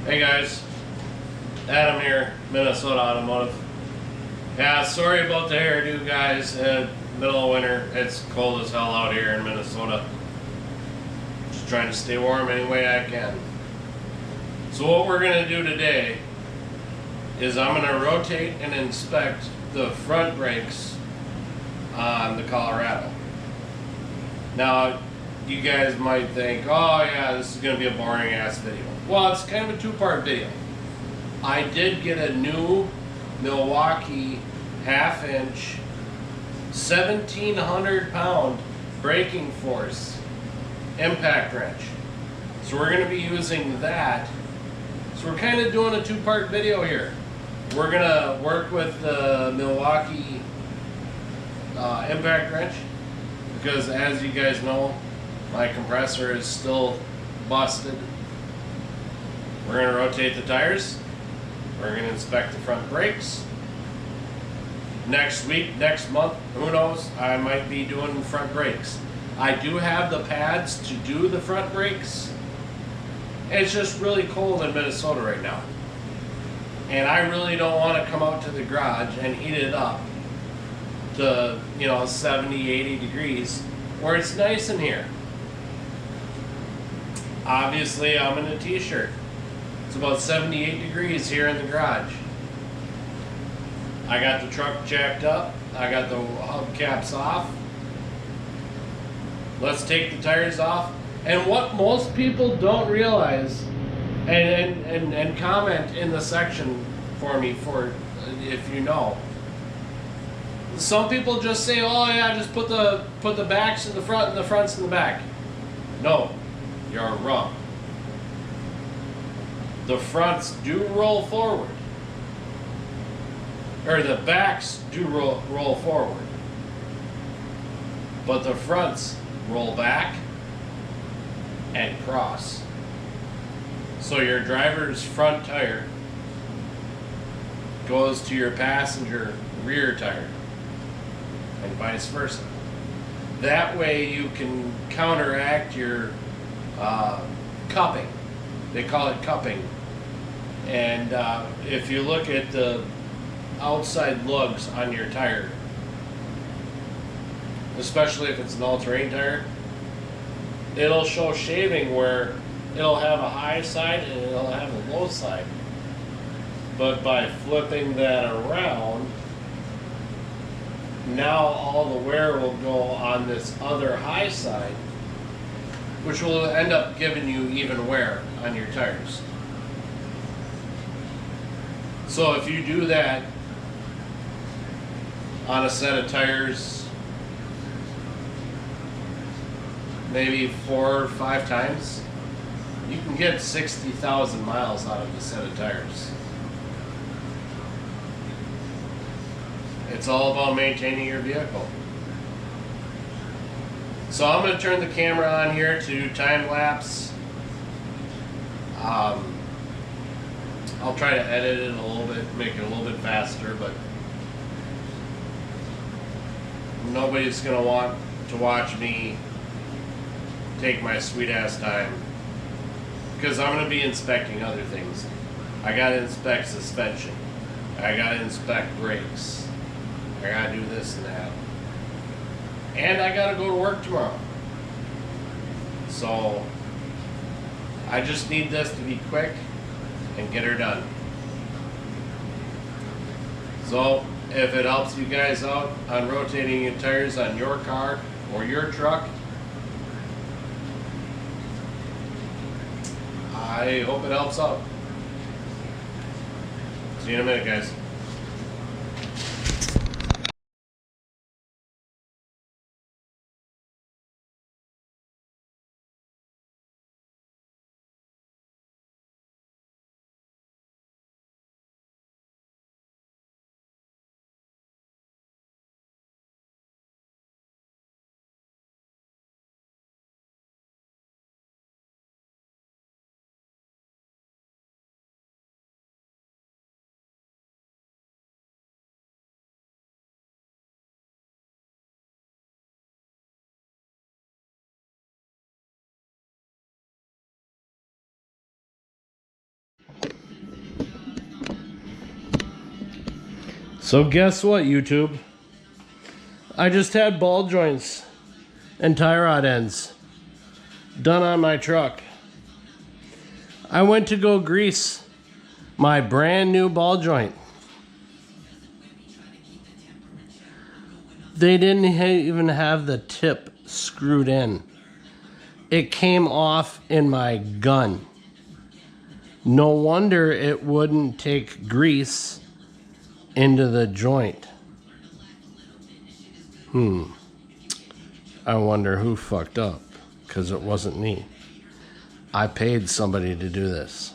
Hey guys, Adam here, Minnesota Automotive. Yeah, sorry about the hairdo, guys. Middle of winter, it's cold as hell out here in Minnesota. Just trying to stay warm any way I can. So what we're gonna do today is I'm gonna rotate and inspect the front brakes on the Colorado. Now, you guys might think, oh yeah, this is gonna be a boring ass video. Well, it's kind of a two-part video. I did get a new Milwaukee half-inch 1,700 pound braking force impact wrench. So we're going to be using that. So we're kind of doing a two-part video here. We're going to work with the Milwaukee impact wrench because, as you guys know, my compressor is still busted. We're going to rotate the tires. We're going to inspect the front brakes. Next week, next month, who knows, I might be doing front brakes. I do have the pads to do the front brakes. It's just really cold in Minnesota right now. And I really don't want to come out to the garage and heat it up to, 70, 80 degrees where it's nice in here. Obviously, I'm in a t-shirt. It's about 78 degrees here in the garage. I got the truck jacked up. I got the hubcaps off. Let's take the tires off. And what most people don't realize, and comment in the section for me if you know. Some people just say, oh yeah, just put the backs in the front and the fronts in the back. No, you're wrong. The fronts do roll forward. Or the backs do roll forward. But the fronts roll back and cross. So your driver's front tire goes to your passenger rear tire and vice versa. That way you can counteract your cupping. They call it cupping. And if you look at the outside lugs on your tire, especially if it's an all-terrain tire, it'll show shaving where it'll have a high side and it'll have a low side. But by flipping that around, now all the wear will go on this other high side, which will end up giving you even wear on your tires. So if you do that on a set of tires maybe 4 or 5 times, you can get 60,000 miles out of a set of tires. It's all about maintaining your vehicle. So I'm going to turn the camera on here to time lapse. I'll try to edit it a little bit, make it a little bit faster, but nobody's going to want to watch me take my sweet ass time because I'm going to be inspecting other things. I got to inspect suspension. I got to inspect brakes. I got to do this and that. And I got to go to work tomorrow. So I just need this to be quick and get her done. So if it helps you guys out on rotating your tires on your car or your truck, I hope it helps out. See you in a minute, guys. So guess what, YouTube? I just had ball joints and tie rod ends done on my truck. I went to go grease my brand new ball joint. They didn't even have the tip screwed in. It came off in my gun. No wonder it wouldn't take grease into the joint. I wonder who fucked up, because it wasn't me. I paid somebody to do this.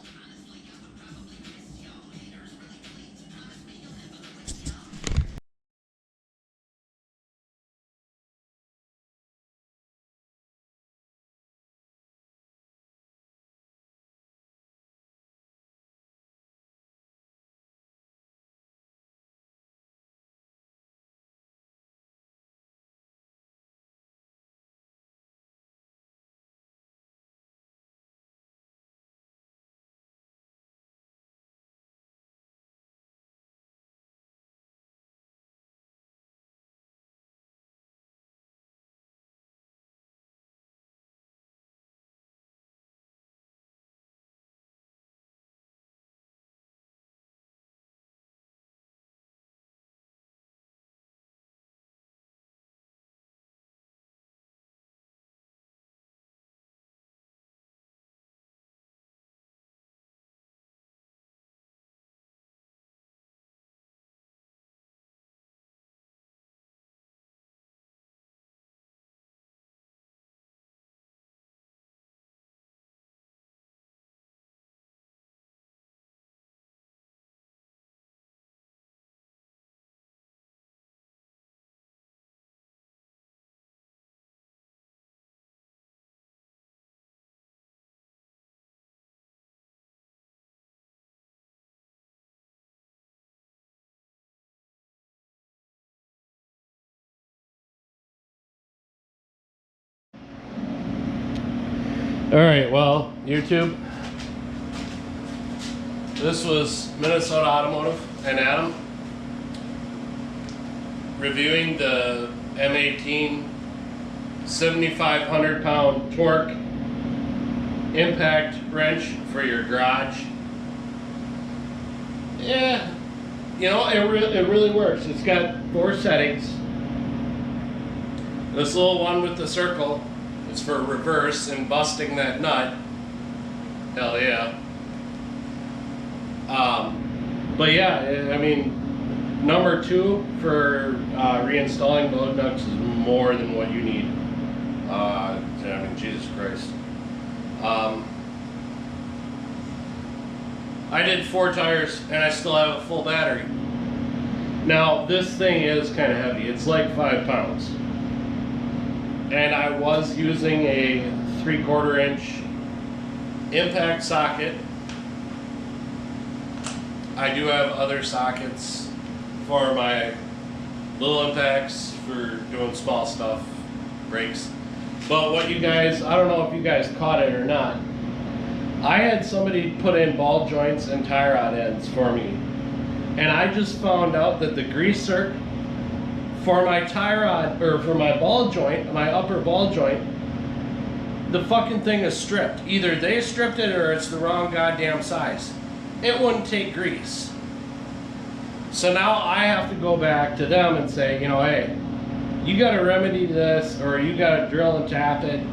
All right, well, YouTube, this was Minnesota Automotive and Adam reviewing the M18 7,500 pound torque impact wrench for your garage. Yeah, you know, it really works. It's got 4 settings. This little one with the circle, it's for reverse and busting that nut. Hell yeah. But yeah, I mean, number 2 for reinstalling load nuts is more than what you need. I mean, Jesus Christ. I did 4 tires and I still have a full battery. Now, this thing is kind of heavy. It's like 5 pounds. And I was using a 3/4 inch impact socket. I do have other sockets for my little impacts for doing small stuff, brakes. But what you guys, I don't know if you guys caught it or not, I had somebody put in ball joints and tie rod ends for me. And I just found out that the grease zerk for my tie rod, or for my ball joint, my upper ball joint, the fucking thing is stripped. Either they stripped it or it's the wrong goddamn size. It wouldn't take grease. So now I have to go back to them and say, you know, hey, you gotta remedy this, or you gotta drill and tap it,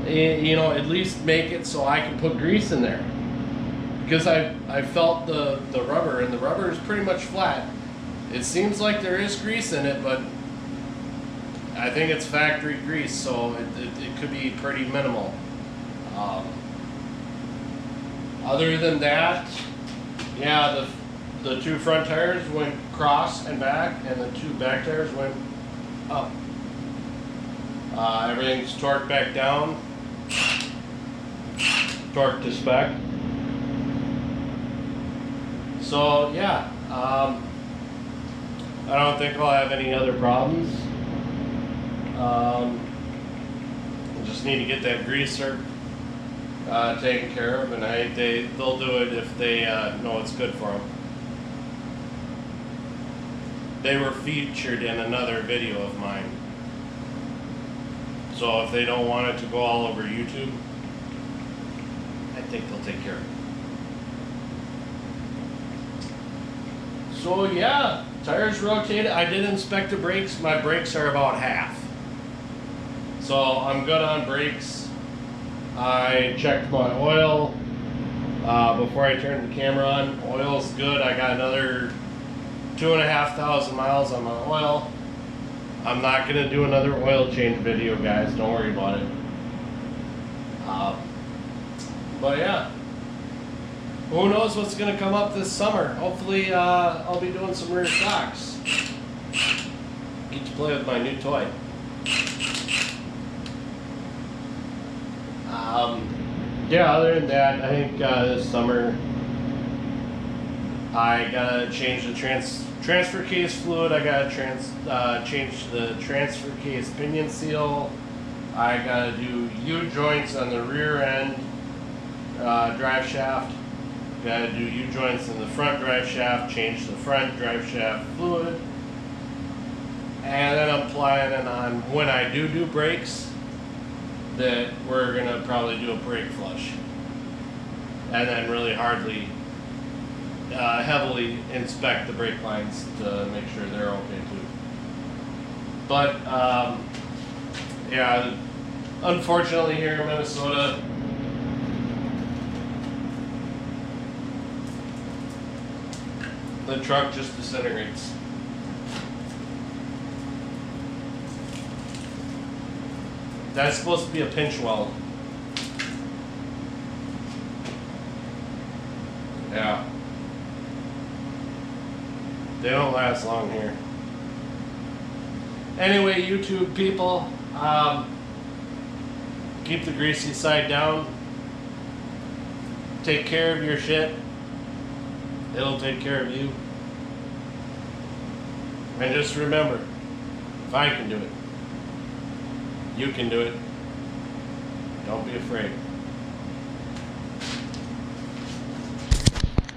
you know, at least make it so I can put grease in there. Because I felt the rubber, and the rubber is pretty much flat. It seems like there is grease in it, but I think it's factory grease, so it could be pretty minimal. Other than that, yeah, the 2 front tires went cross and back, and the 2 back tires went up. Everything's torqued back down, torqued to spec. So yeah, I don't think I'll have any other problems. Just need to get that grease zerk taken care of, and they'll do it if they know it's good for them. they were featured in another video of mine. So if they don't want it to go all over YouTube, I think they'll take care of it. So yeah, tires rotated. I did inspect the brakes. My brakes are about half. So I'm good on brakes. I checked my oil before I turned the camera on. Oil's good. I got another 2,500 miles on my oil. I'm not going to do another oil change video, guys. Don't worry about it. But yeah. Who knows what's going to come up this summer. Hopefully I'll be doing some rear stocks. Get to play with my new toy. Yeah, other than that, I think this summer I gotta change the transfer case fluid. I gotta change the transfer case pinion seal. I gotta do U-joints on the rear end drive shaft. Gotta do U-joints in the front drive shaft. Change the front drive shaft fluid. And then I'm planning on, when I do brakes, that we're gonna probably do a brake flush, and then really heavily inspect the brake lines to make sure they're okay too. But yeah, unfortunately here in Minnesota, the truck just disintegrates. That's supposed to be a pinch weld. Yeah. They don't last long here. Anyway, YouTube people, keep the greasy side down. Take care of your shit. It'll take care of you. And just remember, if I can do it, you can do it. Don't be afraid.